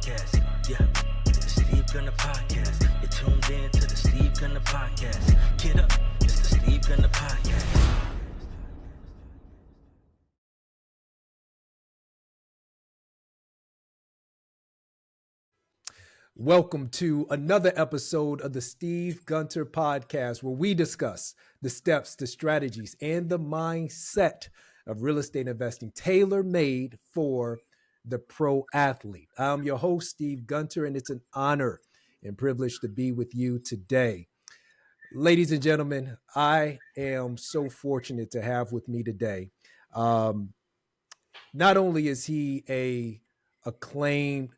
podcast. Yeah, the Steve Gunner podcast. You're tuned in to the Steve Gunner podcast. Get up, it's the Steve Gunner podcast. Welcome to another episode of the Steve Gunter podcast, where we discuss the steps, the strategies, and the mindset of real estate investing, tailor-made for the pro athlete. I'm your host, Steve Gunter, and it's an honor and privilege to be with you today. Ladies and gentlemen, I am so fortunate to have with me today. Not only is he a acclaimed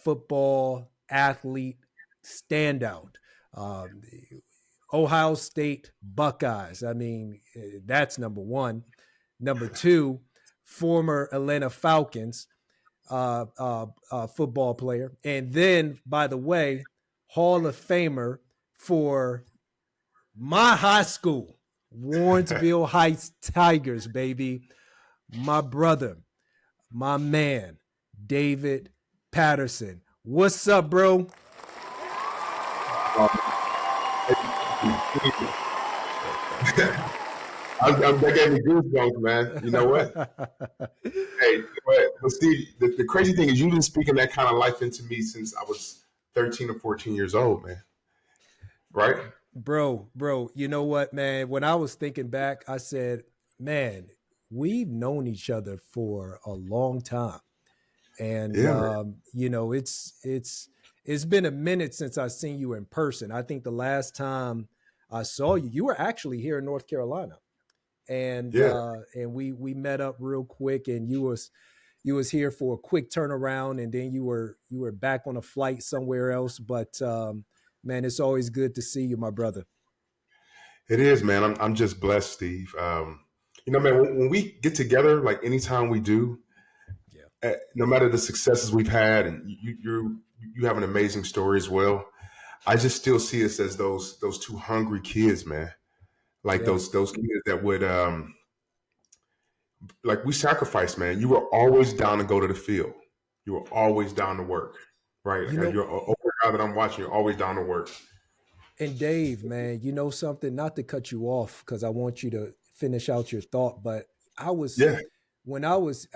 football athlete standout, Ohio State Buckeyes. I mean, that's number one. Number two, former Atlanta Falcons football player. And then, by the way, Hall of Famer for my high school, Warrensville Heights Tigers, baby. My brother, my man, David Patterson. What's up, bro? That gave me goosebumps, man. You know what? Hey, but Steve, the crazy thing is you've been speaking that kind of life into me since I was 13 or 14 years old, man. Right? Bro, you know what, man? When I was thinking back, I said, man, we've known each other for a long time. And, you know, it's been a minute since I've seen you in person. I think the last time I saw you, you were actually here in North Carolina. And we met up real quick, and you was here for a quick turnaround, and then you were back on a flight somewhere else. But man, it's always good to see you, my brother. It is, man. I'm just blessed, Steve. You know, man, when we get together, like anytime we do, no matter the successes we've had, and you have an amazing story as well. I just still see us as those two hungry kids, man. Like those kids that would like we sacrificed, man. You were always down to go to the field. You were always down to work, right? You're an older guy that I'm watching. You're always down to work. And Dave, man, you know something? Not to cut you off, because I want you to finish out your thought, but when I was.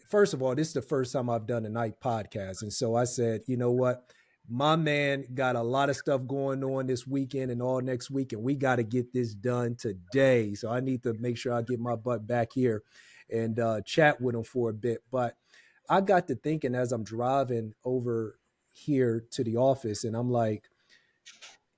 First of all, this is the first time I've done a night podcast. And so I said, you know what? My man got a lot of stuff going on this weekend and all next week, and we got to get this done today. So I need to make sure I get my butt back here and chat with him for a bit. But I got to thinking as I'm driving over here to the office, and I'm like,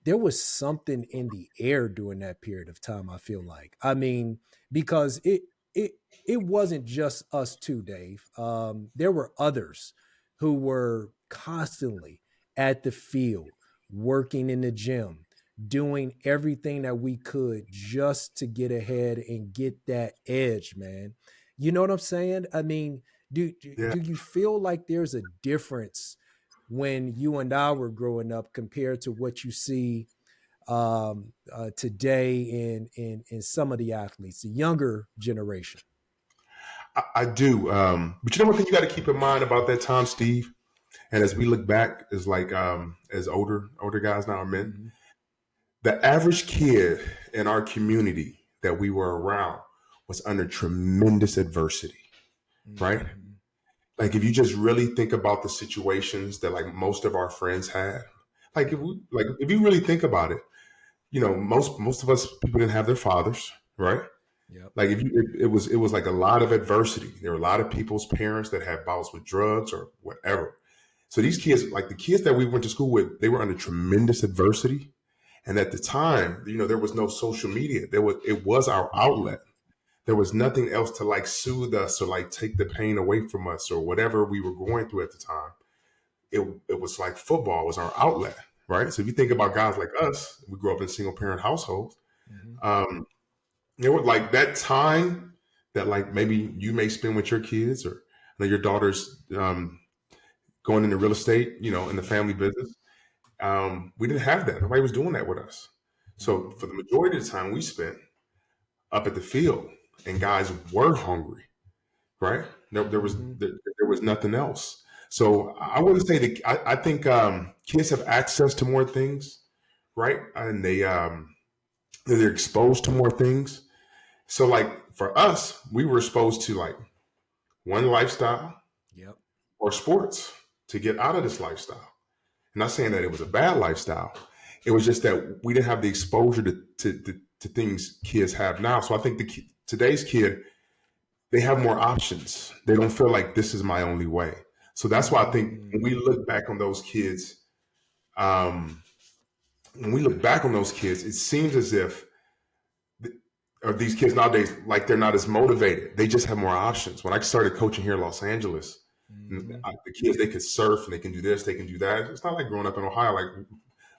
there was something in the air during that period of time, I feel like. I mean, because it wasn't just us two, Dave. There were others who were constantly at the field, working in the gym, doing everything that we could just to get ahead and get that edge, man. You know what I'm saying? I mean, do you feel like there's a difference when you and I were growing up compared to what you see today in some of the athletes, the younger generation? I do. But you know one thing you got to keep in mind about that time, Steve, and as we look back as like as older guys now are men, the average kid in our community that we were around was under tremendous adversity, right? Like if you just really think about the situations that like most of our friends had, like if you really think about it, you know, most of us people didn't have their fathers, right? Yep. Like it was like a lot of adversity. There were a lot of people's parents that had bouts with drugs or whatever. So these kids, like the kids that we went to school with, they were under tremendous adversity. And at the time, you know, there was no social media. It was our outlet. There was nothing else to like soothe us or like take the pain away from us or whatever we were going through at the time. It was like football was our outlet, right? So if you think about guys like us, we grew up in single parent households. There were like that time that like maybe you may spend with your kids or your daughter's going into real estate, you know, in the family business. We didn't have that. Nobody was doing that with us. So for the majority of the time we spent up at the field, and guys were hungry, right? There was nothing else. So I wouldn't say that. I think kids have access to more things, right? And they're exposed to more things. So like for us, we were exposed to like one lifestyle, or sports to get out of this lifestyle. I'm not saying that it was a bad lifestyle. It was just that we didn't have the exposure to things kids have now. So I think today's kid, they have more options. They don't feel like this is my only way. So that's why I think when we look back on those kids, it seems as if these kids nowadays, like they're not as motivated. They just have more options. When I started coaching here in Los Angeles, the kids, they could surf and they can do this, they can do that. It's not like growing up in Ohio. Like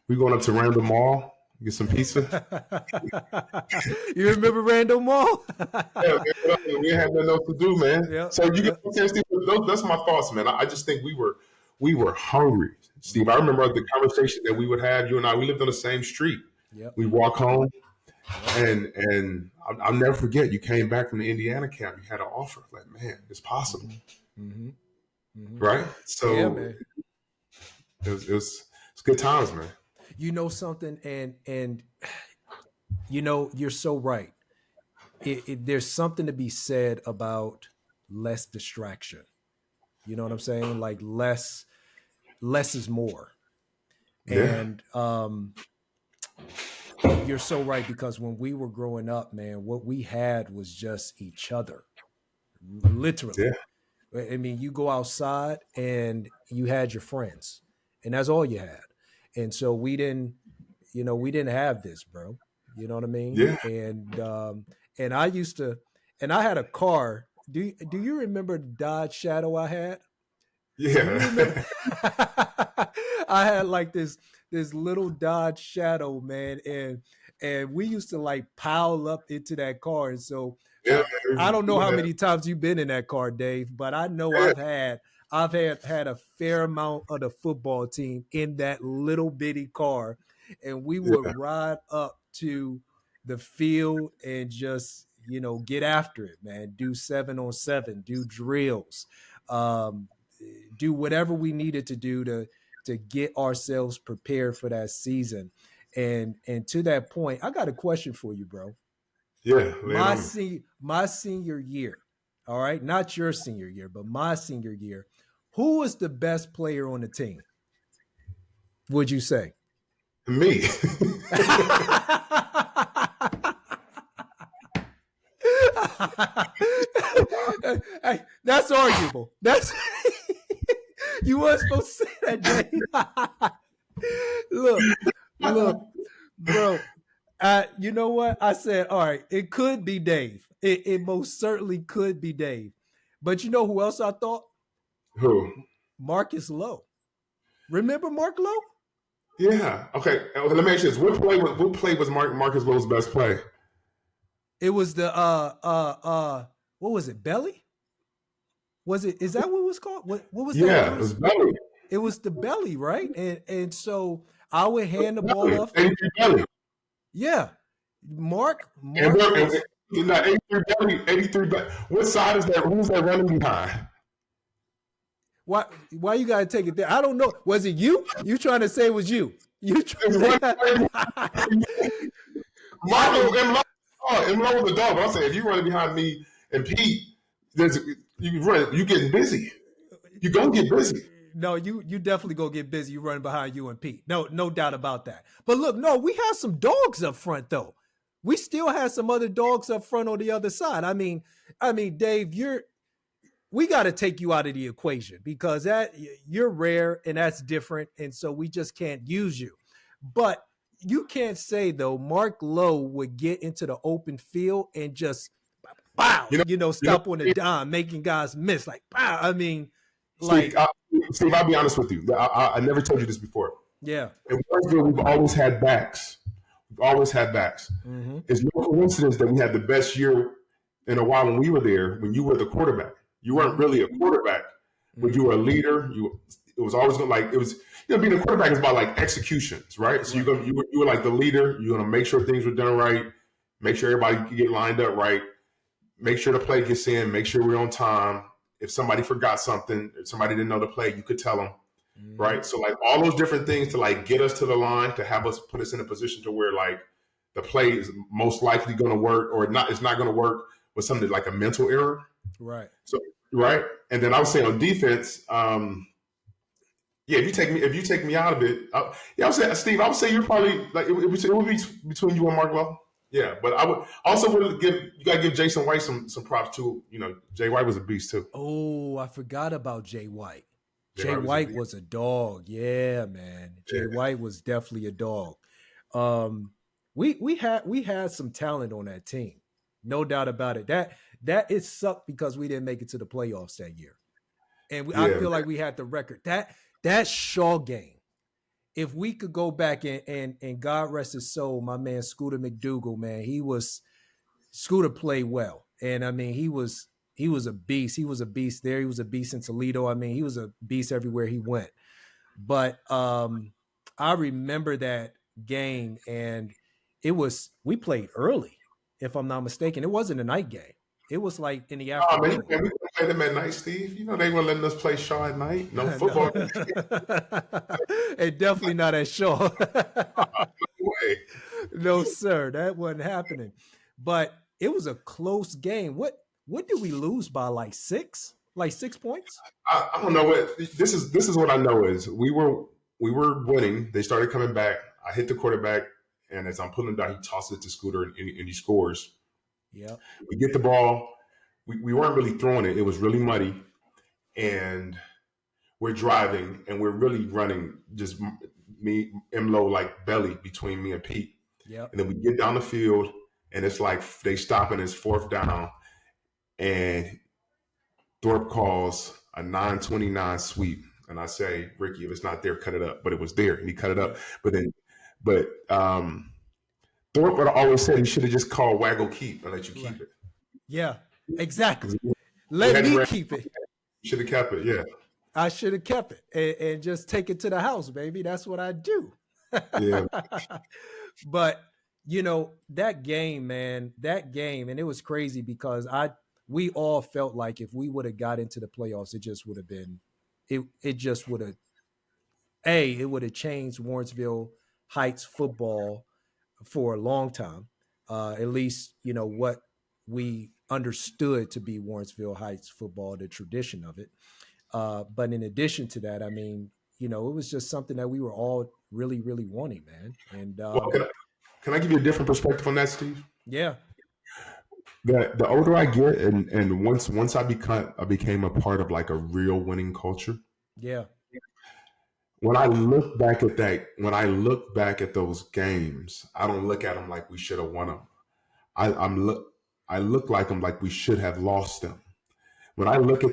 we going up to Randall Mall, get some pizza. You remember Randall Mall? Yeah, man, we had nothing else to do, man. Yep. So you get that's my thoughts, man. I just think we were hungry, Steve. I remember the conversation that we would have. You and I, we lived on the same street. Yep. We walk home, and I'll never forget. You came back from the Indiana camp. You had an offer. Like, man, it's possible. Mm-hmm. Mm-hmm. Right? So yeah, man. It was good times, man. You know something, and you know, you're so right. There's something to be said about less distraction. You know what I'm saying? Like less is more. Yeah. And you're so right, because when we were growing up, man, what we had was just each other. Literally. Yeah. I mean, you go outside and you had your friends, and that's all you had. And so we didn't have this, bro. You know what I mean? Yeah. And I used to, and I had a car. Do you remember the Dodge Shadow I had? Yeah. I had like this little Dodge Shadow, man, and we used to like pile up into that car. And so I don't know how many times you've been in that car, Dave, but I know I've had a fair amount of the football team in that little bitty car, and we would ride up to the field and just, you know, get after it, man. Do 7-on-7, do drills, do whatever we needed to do to get ourselves prepared for that season. And to that point, I got a question for you, bro. Yeah. My senior year, all right, not your senior year, but my senior year, who was the best player on the team, would you say? Me. Hey, that's arguable. That's you weren't supposed to say that, Dave. Look, bro. You know what? I said, all right, it could be Dave. It most certainly could be Dave. But you know who else I thought? Who? Marcus Lowe. Remember Mark Lowe? Yeah. Okay. Let me ask you this: What play was Marcus Lowe's best play? It was the what was it? Belly? Was it? Is that what it was called? What was that? Yeah, it was belly. It was the belly, right? And so I would hand the ball off. 83 belly. Yeah, Mark. And 83 belly. 83 belly. What side is that? Who's that running behind? Why you gotta take it there? I don't know. Was it you? You trying to say it was you? You trying to Marco was the dog. But I'm saying if you running behind me and Pete, you getting busy. You gonna get busy. No, you definitely gonna get busy. You running behind you and Pete. No doubt about that. But look, no, we have some dogs up front though. We still have some other dogs up front on the other side. I mean, Dave, we got to take you out of the equation, because you're rare and that's different. And so we just can't use you. But you can't say though, Mark Lowe would get into the open field and just stop on the dime, making guys miss. Like, wow. I mean, Steve, I'll be honest with you. I never told you this before. Yeah. In Warrensville, we've always had backs. Mm-hmm. It's no coincidence that we had the best year in a while when we were there, when you were the quarterback. You weren't really a quarterback, but you were a leader. It was always being a quarterback is about like executions, right? So you were like the leader. You're gonna make sure things were done right, make sure everybody get lined up right, make sure the play gets in, make sure we're on time. if somebody forgot something, if somebody didn't know the play, you could tell them, Mm-hmm. right? So like all those different things to like get us to the line, to have us put us in a position to where like the play is most likely going to work or not. It's not going to work with something like a mental error, Right. so right. And then I would say on defense, yeah, if you take me out of it, yeah, I would say Steve. I would say you're probably like it would be between you and Mark Lowe. Yeah, but I would also you gotta give Jason White some props too. You know, Jay White was a beast too. Oh, I forgot about Jay White. Jay White was a dog. Yeah, man. Jay White was definitely a dog. We had some talent on that team, no doubt about it. That it sucked because we didn't make it to the playoffs that year, and I feel like we had the record that Shaw game. If we could go back and God rest his soul, my man Scooter McDougal, man, Scooter played well, and I mean he was a beast. He was a beast there. He was a beast in Toledo. I mean he was a beast everywhere he went. But I remember that game, and we played early, if I'm not mistaken. It wasn't a night game. It was like in the afternoon. Man, we played them at night, Steve. You know they weren't letting us play Shaw at night. No football. And definitely not at Shaw. No way. No, sir. That wasn't happening. But it was a close game. What did we lose by? Like 6? Like 6 points? I don't know what this is. What I know is we were winning. They started coming back. I hit the quarterback, and as I'm pulling down, he tosses it to Scooter, and he scores. Yeah. We get the ball. We weren't really throwing it. It was really muddy, and we're driving, and we're really running just me, Imlo, like belly between me and Pete. Yeah. And then we get down the field, and it's like they stop, and it's 4th down, and Thorpe calls a 9-29 sweep, and I say, Ricky, if it's not there, cut it up. But it was there, and he cut it up. But Thorpe would have always said he should have just called waggle keep and let you keep it. Yeah, exactly. Let me keep it. You should have kept it. Yeah, I should have kept it and just take it to the house, baby. That's what I do. Yeah. But you know that game, man, and it was crazy because we all felt like if we would have got into the playoffs, it just would have been, it just would have, it would have changed Warrensville Heights football for a long time. At least, you know, what we understood to be Warrensville Heights football, the tradition of it. But in addition to that, I mean, you know, it was just something that we were all really, really wanting, man. And well, can I give you a different perspective on that, Steve? Yeah. The older I get, and once I became a part of like a real winning culture. Yeah. When I look back at those games, I don't look at them like we should have won them. I look like them like we should have lost them. When I look at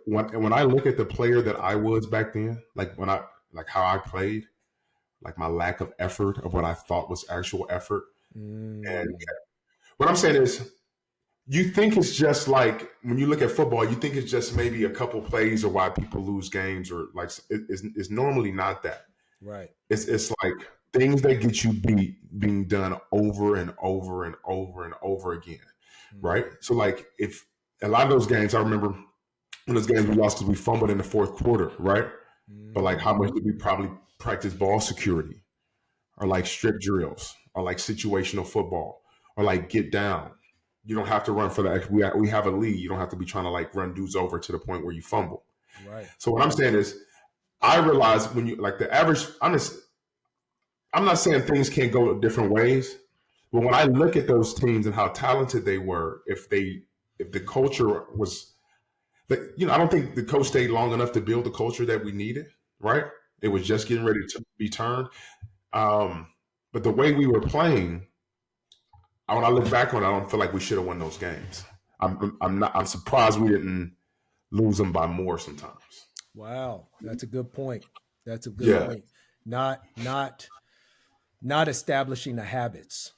when I look at the player that I was back then, like how I played, like my lack of effort of what I thought was actual effort. And what I'm saying is, you think it's just like when you look at football, you think it's just maybe a couple plays or why people lose games, or like it's normally not that. Right. It's like things that get you beat being done over and over and over and over again. Right. So like if a lot of those games, I remember when those games we lost because we fumbled in the 4th quarter. Right. But like how much did we probably practice ball security, or like strip drills, or like situational football, or like get down. You don't have to run for that. We have a lead. You don't have to be trying to like run dudes over to the point where you fumble. Right. So what I'm saying is, I realize when you like the average. I'm not saying things can't go different ways, but when I look at those teams and how talented they were, if the culture was, you know, I don't think the coach stayed long enough to build the culture that we needed. Right. It was just getting ready to be turned. But the way we were playing, when I look back on it, I don't feel like we should have won those games. I'm surprised we didn't lose them by more sometimes. Wow, that's a good point. That's a good point. Not establishing the habits.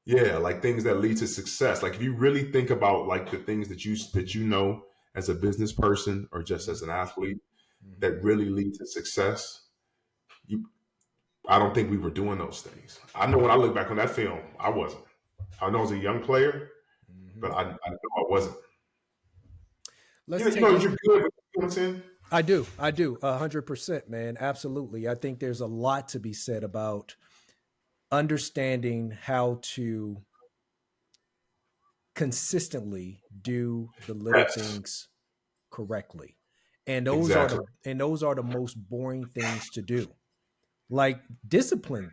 Yeah, like things that lead to success. Like if you really think about like the things that you know as a business person or just as an athlete that really lead to success, I don't think we were doing those things. I know when I look back on that film, I wasn't. I know as a young player, but I know I wasn't. let's take you're it. good. You know what I'm saying? I do. 100%, man. Absolutely. I think there's a lot to be said about understanding how to consistently do the little Yes, things correctly. And exactly. those are the most boring things to do. Like discipline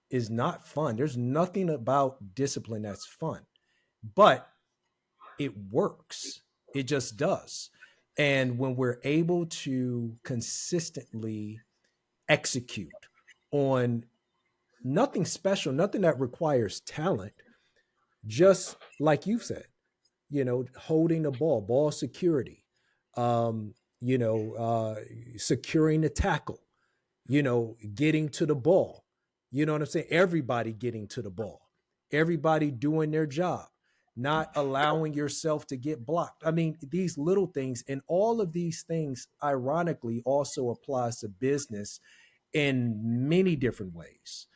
is not fun. There's nothing about discipline that's fun, but it works. It just does. And when we're able to consistently execute on nothing special, nothing that requires talent, just like you said, holding the ball, ball security, um, securing the tackle, getting to the ball. You know what I'm saying? Everybody getting to the ball, everybody doing their job, not allowing yourself to get blocked. I mean, these little things, and all of these things, ironically, also applies to business in many different ways.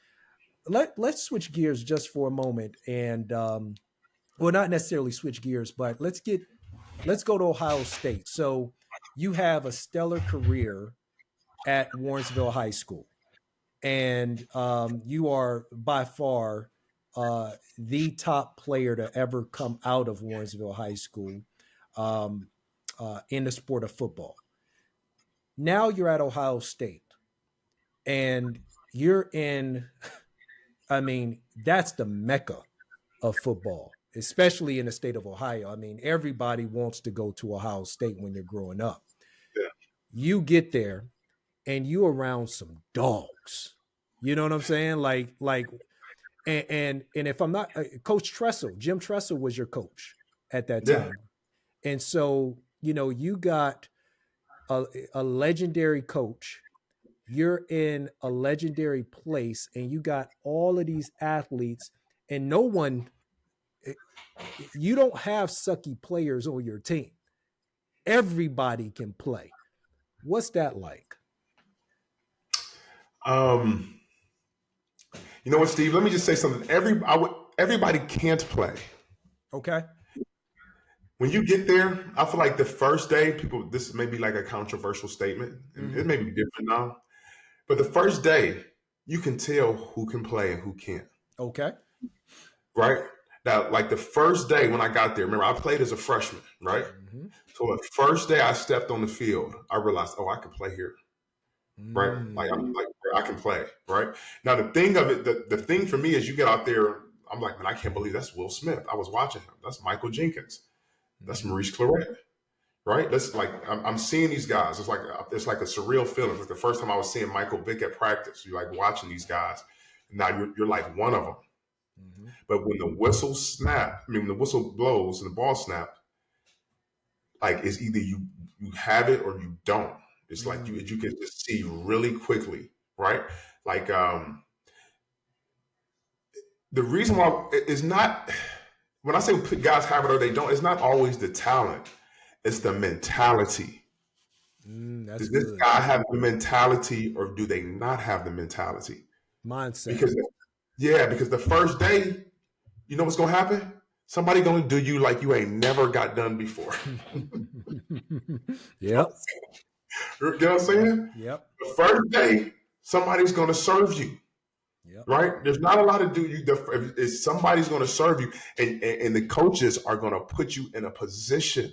Let's switch gears just for a moment, and well, not necessarily switch gears, but let's go to Ohio State. So you have a stellar career at Warrensville High School, and you are by far the top player to ever come out of Warrensville High School um, in the sport of football. Now you're at Ohio State, and you're in. I mean, that's the mecca of football, especially in the state of Ohio. I mean, everybody wants to go to Ohio State when they're growing up. Yeah. You get there and you around some dogs. You know what I'm saying? And if I'm not Coach Tressel, Jim Tressel was your coach at that Yeah. time. And so, you got a legendary coach. You're in a legendary place and you got all of these athletes and no one you don't have sucky players on your team. Everybody can play. What's that like? Um, you know what, Steve? Let me just say something. Everybody can't play. Okay. When you get there, I feel like the first day, this may be like a controversial statement, and it may be different now, but the first day, you can tell who can play and who can't. Okay. Right? Now, like the first day when I got there, remember I played as a freshman, right? Mm-hmm. So the first day I stepped on the field, I realized, oh, I can play here. Right? Like I'm Mm. like I can play, right? Now the thing of it, the thing for me is you get out there, I'm like, man, I can't believe that's Will Smith. I was watching him. That's Michael Jenkins. That's Mm-hmm. Maurice Claret. Right? That's like I'm seeing these guys. It's like a surreal feeling. It's like the first time I was seeing Michael Vick at practice. You're like watching these guys. Now you're like one of them. Mm-hmm. But when the whistle when the whistle blows and the ball snapped, like it's either you have it or you don't. It's like you can just see really quickly, right? Like the reason why is not when I say guys have it or they don't, it's not always the talent, it's the mentality. That's Does this good. guy have the mentality or do they not have the mentality? Mindset. Because the first day, you know what's gonna happen? Somebody gonna do you like you ain't never got done before. Yep. You know what I'm saying? Yep. The first day, somebody's gonna serve you. Yep. Right? There's not a lot of somebody's going to serve you, and the coaches are going to put you in a position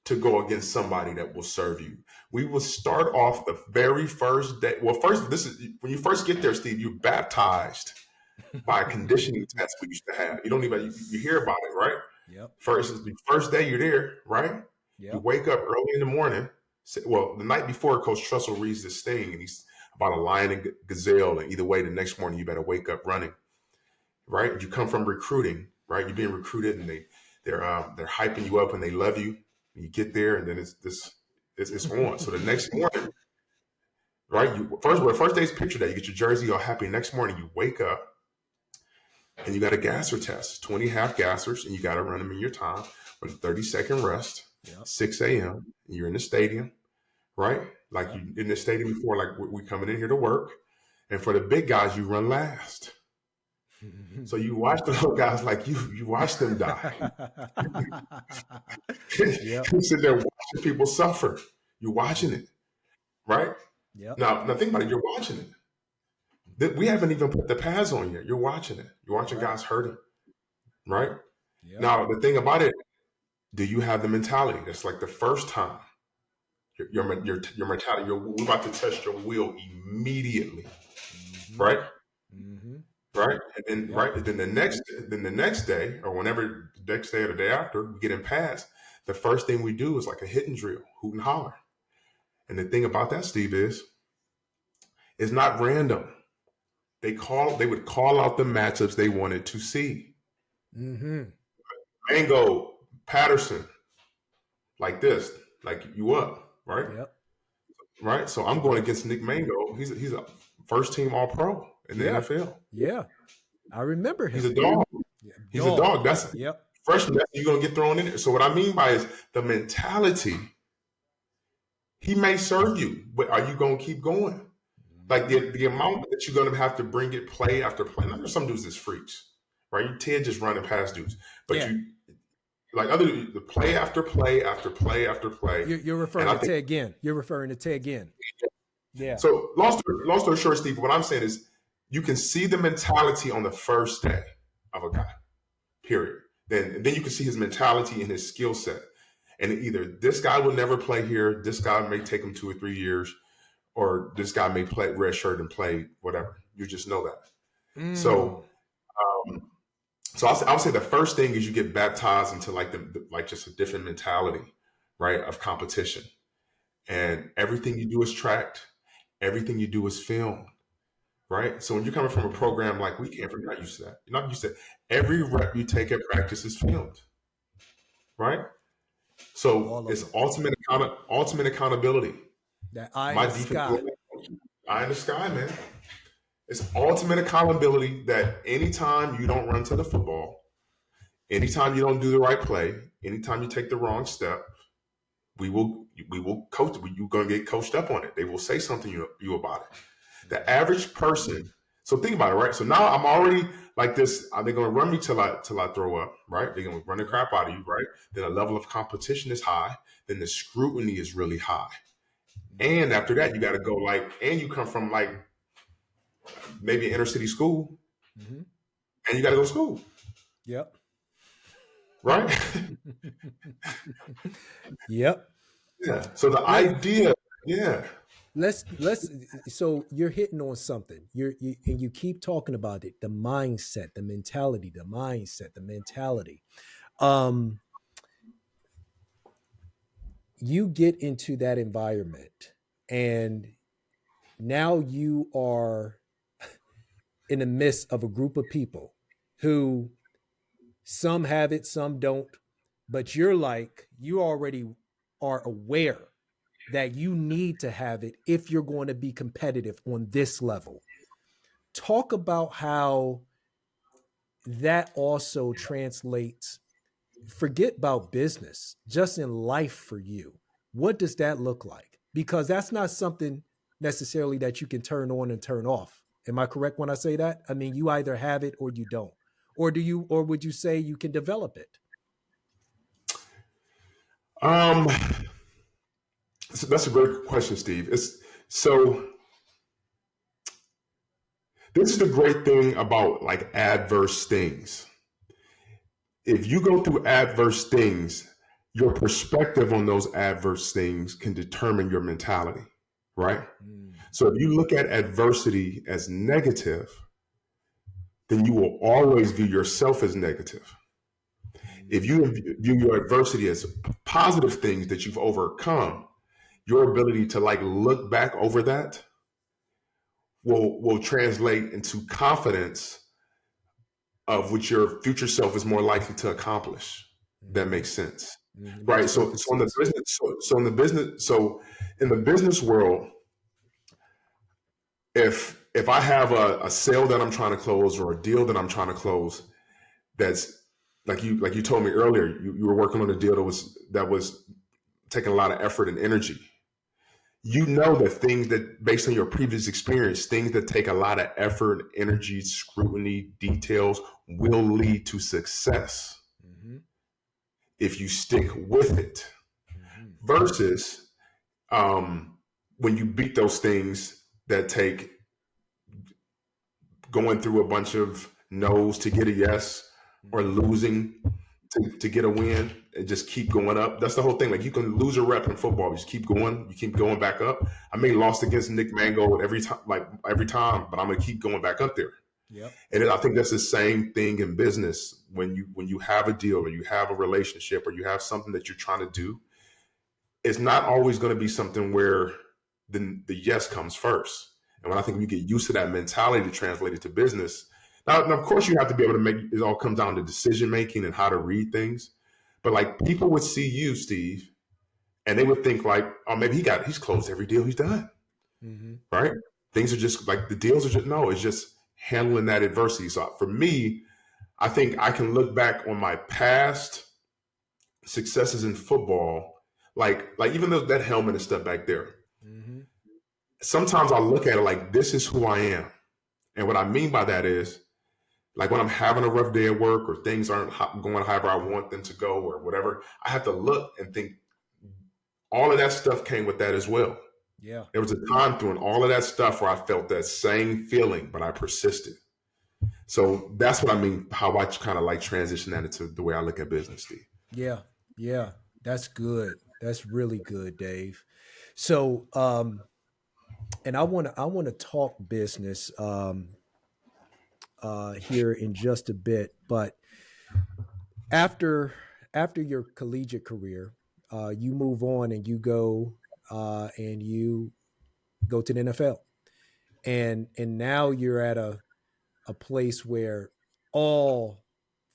to go against somebody that will serve you. We will start off the very first day. Well, this is when you first get there, Steve. You're baptized by a conditioning test we used to have. You don't even you hear about it, right? Yep. The first day you're there, right? Yep. You wake up early in the morning. Well, the night before, Coach Tressel reads this thing, and he's about a lion and gazelle, and either way, the next morning you better wake up running, right? You come from recruiting, right? You're being recruited, and they're hyping you up, and they love you. And you get there, and then it's on. So the next morning, right? First day's picture day. You get your jersey all happy. Next morning, you wake up, and you got a gasser test, 20 half gassers, and you got to run them in your time with a 30-second rest. Yep. 6 a.m. And you're in the stadium, right? Like you in the stadium before, like we coming in here to work. And for the big guys, you run last. So you watch the little guys like you watch them die. Yep. You sit there watching people suffer. You're watching it, right? Yep. Now think about it. You're watching it. We haven't even put the pads on yet. You're watching it. You're watching guys hurting, right? Yep. Now the thing about it, do you have the mentality? That's like the first time. Your mentality. We're about to test your will immediately, right? Mm-hmm. Right, and then then the next day, or whenever the next day or the day after, we get in pads. The first thing we do is like a hit and drill, hoot and holler. And the thing about that, Steve, is it's not random. They would call out the matchups they wanted to see. Mm-hmm. Mango, Patterson, like this, like you up, right? Yep. Right. So I'm going against Nick Mango. He's a first team All Pro in the NFL. Yeah, I remember him. He's a dog. Yeah, He's a dog. That's yep. Freshman. You're gonna get thrown in there. So what I mean by is the mentality. He may serve you, but are you gonna keep going? Like the amount that you're gonna have to bring it play after play. Now there's some dudes that's freaks, right? You Ted just running past dudes, but you like the play after play after play after play. You're referring to Ted again. You're referring to Ted again. Yeah. So long story short, Steve, what I'm saying is you can see the mentality on the first day of a guy, period. Then you can see his mentality and his skill set. And either this guy will never play here, this guy may take him 2 or 3 years, or this guy may play red shirt and play whatever. You just know that. So I would say the first thing is you get baptized into like just a different mentality, right, of competition. And everything you do is tracked. Everything you do is filmed, right? So when you're coming from a program like we came from, you're not used to that. You're not used to every rep you take at practice is filmed, right? So it's ultimate accountability. That eye in the sky. Eye in the sky, man. It's ultimate accountability that anytime you don't run to the football, anytime you don't do the right play, anytime you take the wrong step, we will coach. You're going to get coached up on it. They will say something to you about it. The average person. So think about it, right? So now I'm already like this. They're going to run me till I throw up, right? They're going to run the crap out of you, right? Then the level of competition is high. Then the scrutiny is really high. And after that, you got to go and you come from maybe an inner city school, and you got to go to school. Yep. Right. Yep. Yeah. So the idea, yeah. Let's. So you're hitting on something. And you keep talking about it. The mindset, the mentality, the mindset, the mentality. You get into that environment, and now you are in the midst of a group of people who some have it, some don't, but you already are aware that you need to have it if you're going to be competitive on this level. Talk about how that also translates. Forget about business, just in life for you. What does that look like? Because that's not something necessarily that you can turn on and turn off. Am I correct when I say that? I mean, you either have it or you don't. Or would you say you can develop it? So that's a great question, Steve. This is the great thing about adverse things. If you go through adverse things, your perspective on those adverse things can determine your mentality, right? So if you look at adversity as negative, then you will always view yourself as negative. If you view your adversity as positive things that you've overcome, your ability to look back over that will translate into confidence of which your future self is more likely to accomplish. That makes sense, right? So in the business world, if I have a sale that I'm trying to close or a deal that I'm trying to close, that's like you told me earlier, you were working on a deal that was taking a lot of effort and energy. you know that things that, based on your previous experience, things that take a lot of effort, energy, scrutiny, details will lead to success if you stick with it. Versus when you beat those things that take going through a bunch of no's to get a yes, or losing to get a win, and just keep going up. That's the whole thing. Like, you can lose a rep in football, you just keep going back up. I may lost against Nick Mangold every time, but I'm gonna keep going back up there. Yep. And I think that's the same thing in business. When you have a deal, or you have a relationship, or you have something that you're trying to do, it's not always going to be something where the yes comes first. And when I think we get used to that mentality to translate it to business, now of course you have to be able to make it. All comes down to decision making and how to read things. But like, people would see you, Steve, and they would think like, oh, maybe he's closed every deal he's done, right? Things are just like, the deals are just, no, it's just handling that adversity. So for me, I think I can look back on my past successes in football, like even though that helmet and stuff back there, sometimes I'll look at it like, this is who I am. And what I mean by that is, like, when I'm having a rough day at work, or things aren't going however I want them to go, or whatever, I have to look and think, all of that stuff came with that as well. Yeah. There was a time through all of that stuff where I felt that same feeling, but I persisted. So that's what I mean, how I kind of like transition that into the way I look at business, Steve. Yeah. Yeah. That's good. That's really good, Dave. So, and I want to talk business here in just a bit, but after your collegiate career, you move on and you go to the NFL, and now you're at a place where all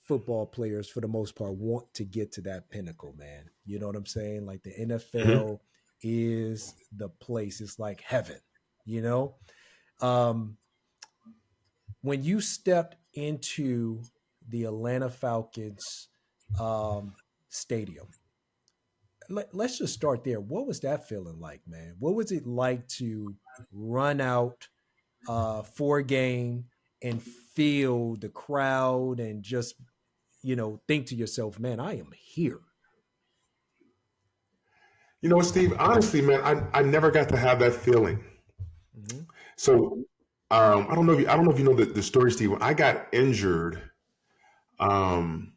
football players, for the most part, want to get to that pinnacle, man. You know what I'm saying? Like, the NFL is the place. It's like heaven, you know? When you stepped into the Atlanta Falcons stadium, let's just start there. What was that feeling like, man? What was it like to run out for a game and feel the crowd and just, think to yourself, man, I am here? You know what, Steve? Honestly, man, I never got to have that feeling. So I don't know if you know the story, Steve. When I got injured, so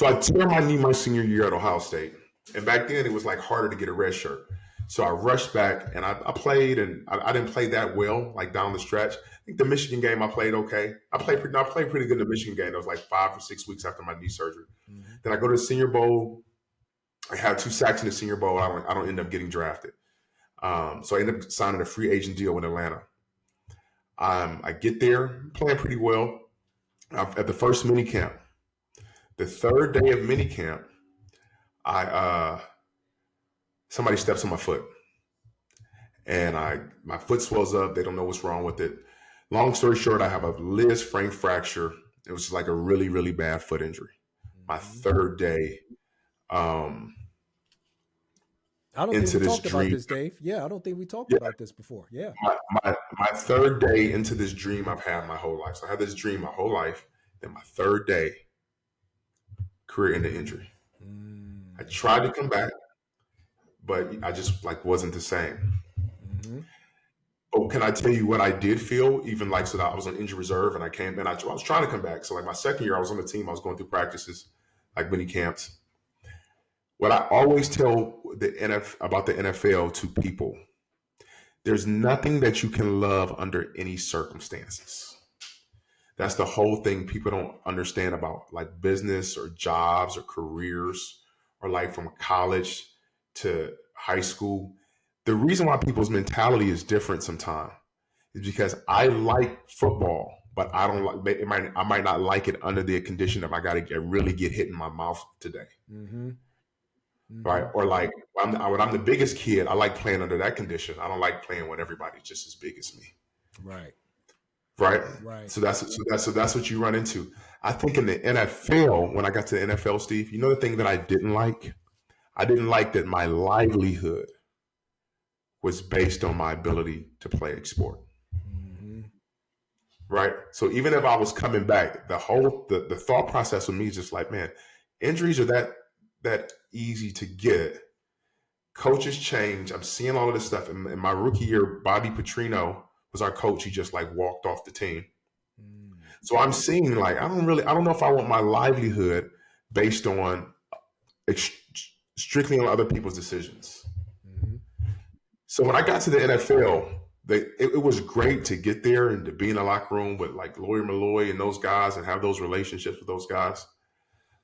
I tore my knee my senior year at Ohio State, and back then it was like harder to get a red shirt. So I rushed back and I played, and I didn't play that well, like down the stretch. I think the Michigan game I played okay. I played pretty good in the Michigan game. That was like 5 or 6 weeks after my knee surgery. Then I go to the Senior Bowl. I had 2 sacks in the Senior Bowl. I don't end up getting drafted. So I ended up signing a free agent deal with Atlanta. I get there, playing pretty well. At the first mini camp, the third day of mini camp, somebody steps on my foot, and my foot swells up. They don't know what's wrong with it. Long story short, I have a Liz frame fracture. It was like a really, really bad foot injury. My third day. I don't think we talked about this, Dave. Yeah, I don't think we talked about this before. Yeah. My third day into this dream I've had my whole life. So I had this dream my whole life. Then my third day, career-ending injury. I tried to come back, but I just wasn't the same. But can I tell you what I did feel? Even so that I was on injury reserve, and I came, and I was trying to come back. So my second year, I was on the team. I was going through practices, like mini camps. What I always tell about the NFL to people, there's nothing that you can love under any circumstances. That's the whole thing people don't understand about like business or jobs or careers, or like from college to high school. The reason why people's mentality is different sometimes is because I like football, but I don't like it. I might not like it under the condition of I got to really get hit in my mouth today. Right. Or like when I'm the biggest kid, I like playing under that condition. I don't like playing when everybody's just as big as me. Right. So that's what you run into. I think in the NFL, when I got to the NFL, Steve, you know the thing that I didn't like? I didn't like that my livelihood was based on my ability to play a sport. Mm-hmm. Right. So even if I was coming back, the thought process with me is just like, man, injuries are that easy to get. Coaches change. I'm seeing all of this stuff. In my rookie year, Bobby Petrino was our coach. He just like walked off the team. So I'm seeing like, I don't know if I want my livelihood based on strictly on other people's decisions. Mm-hmm. So when I got to the NFL, it was great to get there and to be in the locker room with like Lawyer Malloy and those guys and have those relationships with those guys.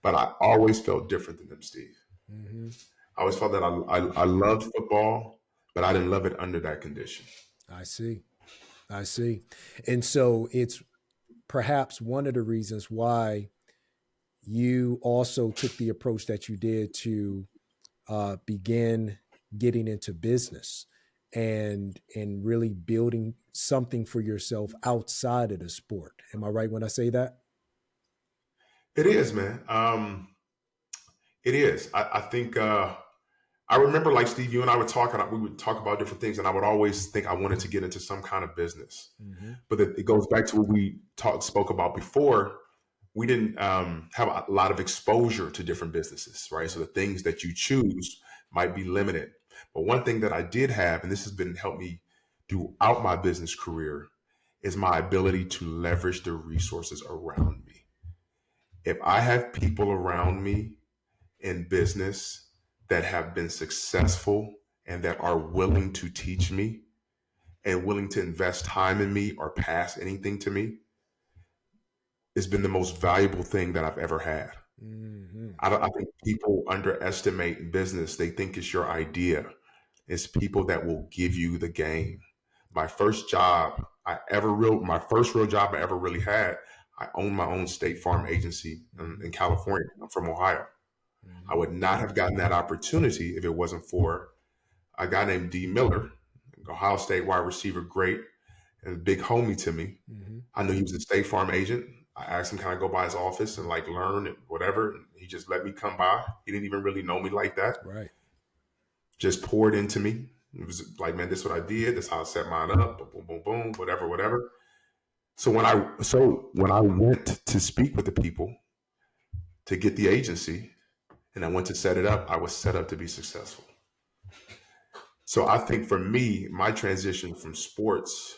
But I always felt different than them, Steve. Mm-hmm. I always felt that I loved football, but I didn't love it under that condition. I see. And so it's perhaps one of the reasons why you also took the approach that you did to begin getting into business and really building something for yourself outside of the sport. Am I right when I say that? It is, man. It is. I think I remember, like Steve, you and I were talking. We would talk about different things, and I would always think I wanted to get into some kind of business. Mm-hmm. But it goes back to what we spoke about before. We didn't have a lot of exposure to different businesses, right? So the things that you choose might be limited. But one thing that I did have, and this has been helped me throughout my business career, is my ability to leverage the resources around me. If I have people around me in business that have been successful and that are willing to teach me and willing to invest time in me or pass anything to me, it's been the most valuable thing that I've ever had. Mm-hmm. I think people underestimate in business. They think it's your idea. It's people that will give you the game. My first job my first real job I ever really had, I owned my own State Farm agency in California. I'm from Ohio. Mm-hmm. I would not have gotten that opportunity if it wasn't for a guy named D. Miller, Ohio State wide receiver, great, and a big homie to me. Mm-hmm. I knew he was a State Farm agent. I asked him, can I go by his office and like learn and whatever? And he just let me come by. He didn't even really know me like that. Right. Just poured into me. It was like, man, this is what I did. This is how I set mine up. Boom, boom, boom, whatever. So when I went to speak with the people to get the agency and I went to set it up, I was set up to be successful. So I think for me, my transition from sports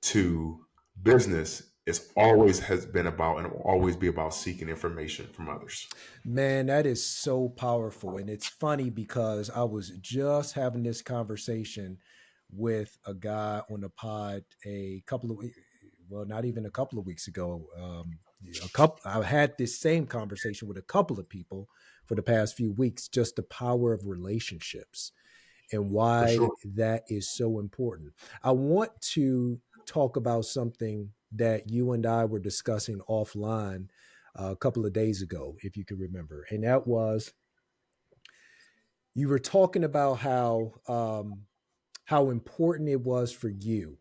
to business has been about and will always be about seeking information from others. Man, that is so powerful. And it's funny because I was just having this conversation with a guy on the pod not even a couple of weeks ago. I had this same conversation with a couple of people for the past few weeks, just the power of relationships and why that is so important. I want to talk about something that you and I were discussing offline a couple of days ago, if you can remember. And that was, you were talking about how important it was for you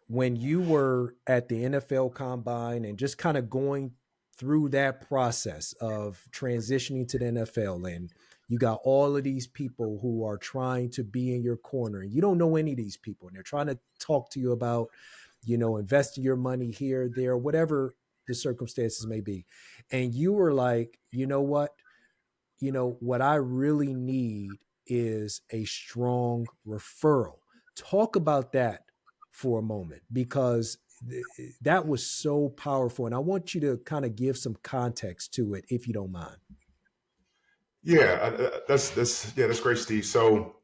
when you were at the NFL Combine and just kind of going through that process of transitioning to the NFL, and you got all of these people who are trying to be in your corner and you don't know any of these people and they're trying to talk to you about, investing your money here, there, whatever the circumstances may be. And you were like, you know what? What I really need is a strong referral. Talk about that for a moment, because that was so powerful. And I want you to kind of give some context to it, if you don't mind. Yeah, that's great, Steve. So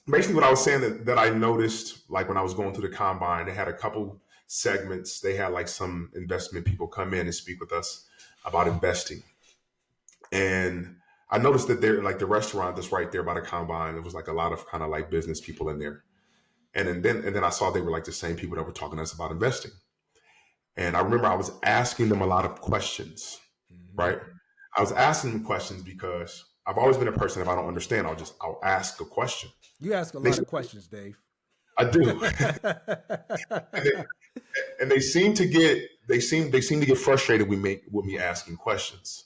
basically what I was saying that I noticed, like when I was going through the combine, they had a couple segments. They had like some investment people come in and speak with us about investing. And I noticed that they're like the restaurant that's right there by the combine. There was like a lot of kind of like business people in there. And then I saw they were like the same people that were talking to us about investing. And I remember I was asking them a lot of questions, right? I was asking them questions because I've always been a person, if I don't understand, I'll ask a question. You ask a lot of questions, Dave. I do. and they seem to get frustrated with me asking questions.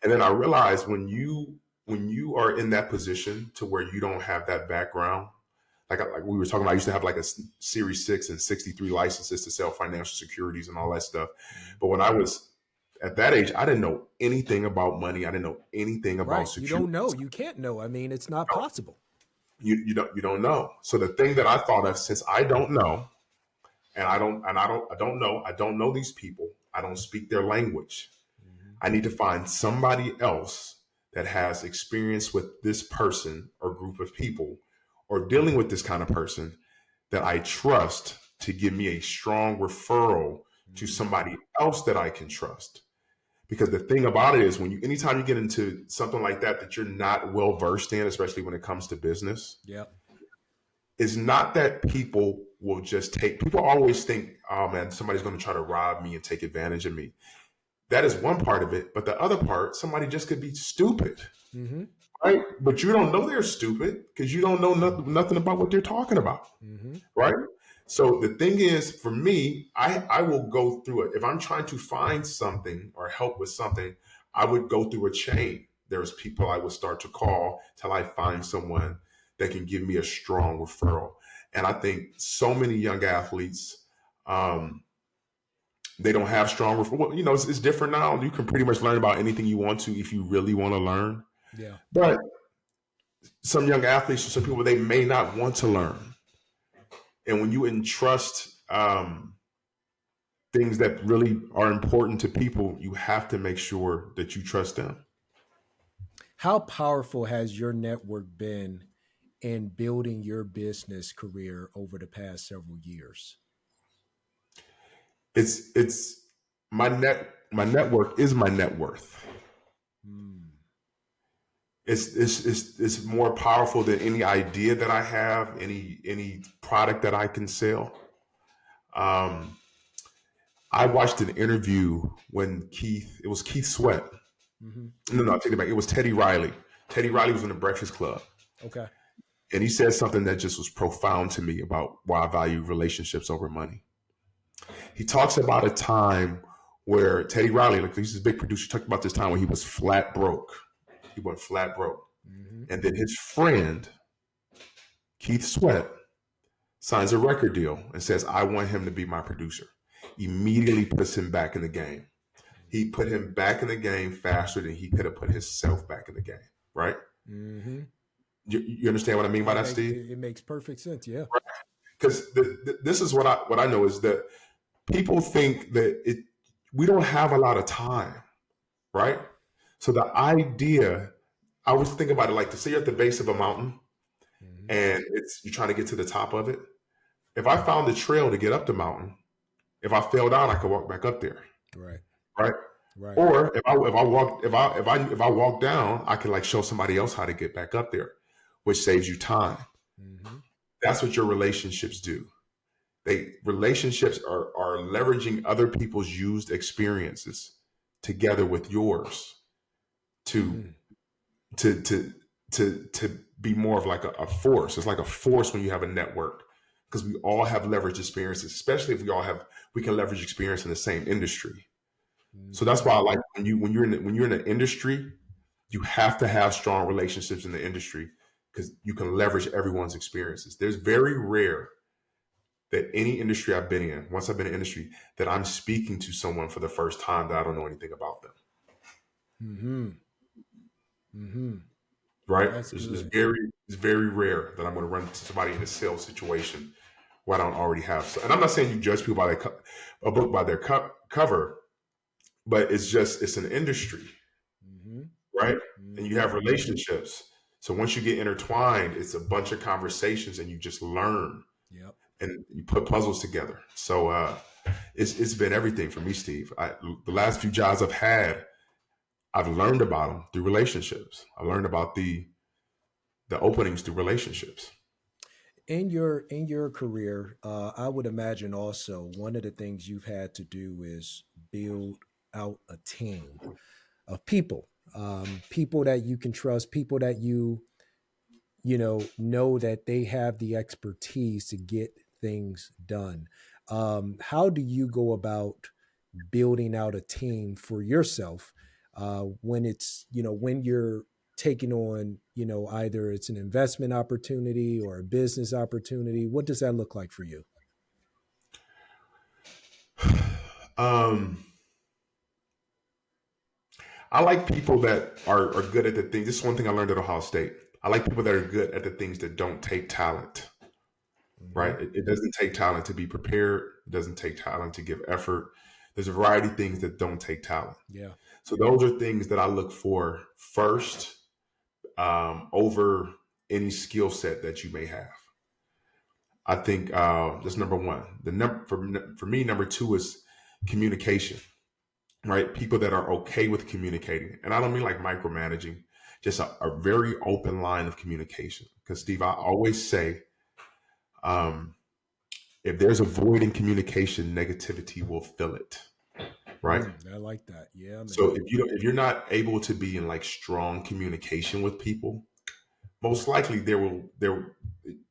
And then I realized when you when you are in that position to where you don't have that background, like we were talking about, I used to have like a Series 6 and 63 licenses to sell financial securities and all that stuff. But when I was at that age, I didn't know anything about money. I didn't know anything about securities. You don't know. You can't know. I mean, it's not possible. You don't know. So the thing that I thought of, since I don't know, and I don't know these people, I don't speak their language. I need to find somebody else that has experience with this person or group of people or dealing with this kind of person that I trust to give me a strong referral to somebody else that I can trust. Because the thing about it is, anytime you get into something like that you're not well versed in, especially when it comes to business, it's not that people will just people always think, oh man, somebody's going to try to rob me and take advantage of me. That is one part of it. But the other part, somebody just could be stupid, right? But you don't know they're stupid because you don't know nothing about what they're talking about, right? So the thing is, for me, I will go through it. If I'm trying to find something or help with something, I would go through a chain. There's people I would start to call till I find someone that can give me a strong referral. And I think so many young athletes, they don't have strong referral. Well, it's different now. You can pretty much learn about anything you want to if you really want to learn. Yeah. But some young athletes or some people, they may not want to learn. And when you entrust things that really are important to people, you have to make sure that you trust them. How powerful has your network been in building your business career over the past several years? It's my network is my net worth. It's more powerful than any idea that I have, any product that I can sell. I watched an interview when it was Keith Sweat. No, I take it back. It was Teddy Riley. Teddy Riley was in the Breakfast Club. Okay. And he said something that just was profound to me about why I value relationships over money. He talks about a time where Teddy Riley, like he's a big producer, talked about this time when he was flat broke. He went flat broke. And then his friend, Keith Sweat, signs a record deal and says, I want him to be my producer. Immediately puts him back in the game. He put him back in the game faster than he could have put himself back in the game, right? You understand what I mean by that, Steve? It makes perfect sense, yeah. Because this is what I know is that people think that we don't have a lot of time, right? So the idea, I was thinking about it like to say you're at the base of a mountain and you're trying to get to the top of it. If I found the trail to get up the mountain, if I fell down, I could walk back up there. Right. Or if I walk down, I can like show somebody else how to get back up there, which saves you time. That's what your relationships do. Relationships are leveraging other people's used experiences together with yours to be more of like a force. It's like a force when you have a network, because we all have leveraged experiences, especially if we can leverage experience in the same industry. So that's why I like when you're in an industry, you have to have strong relationships in the industry because you can leverage everyone's experiences. There's very rare that any industry I've been in, once I've been in industry, that I'm speaking to someone for the first time that I don't know anything about them. Right? It's very rare that I'm going to run into somebody in a sales situation where I don't already have. So, and I'm not saying you judge people by a book by their cover, but it's an industry, right? And you have relationships. So once you get intertwined, it's a bunch of conversations and you just learn. And you put puzzles together. So it's been everything for me, Steve. The last few jobs I've had, I've learned about them through relationships. I learned about the openings through relationships. In your career, I would imagine also one of the things you've had to do is build out a team of people, people that you can trust, people that you know that they have the expertise to get things done. How do you go about building out a team for yourself when it's when you're taking on, either it's an investment opportunity or a business opportunity? What does that look like for you? I like people that are good at the things. This is one thing I learned at Ohio State. I like people that are good at the things that don't take talent, right? It doesn't take talent to be prepared. It doesn't take talent to give effort. There's a variety of things that don't take talent. Yeah. So those are things that I look for first, over any skill set that you may have. I think that's number one. For me, number two is communication, right? People that are okay with communicating. And I don't mean like micromanaging, just a very open line of communication. Because Steve, I always say, if there's a void in communication, negativity will fill it. Right. I like that. Yeah. Man. So if you're not able to be in like strong communication with people, most likely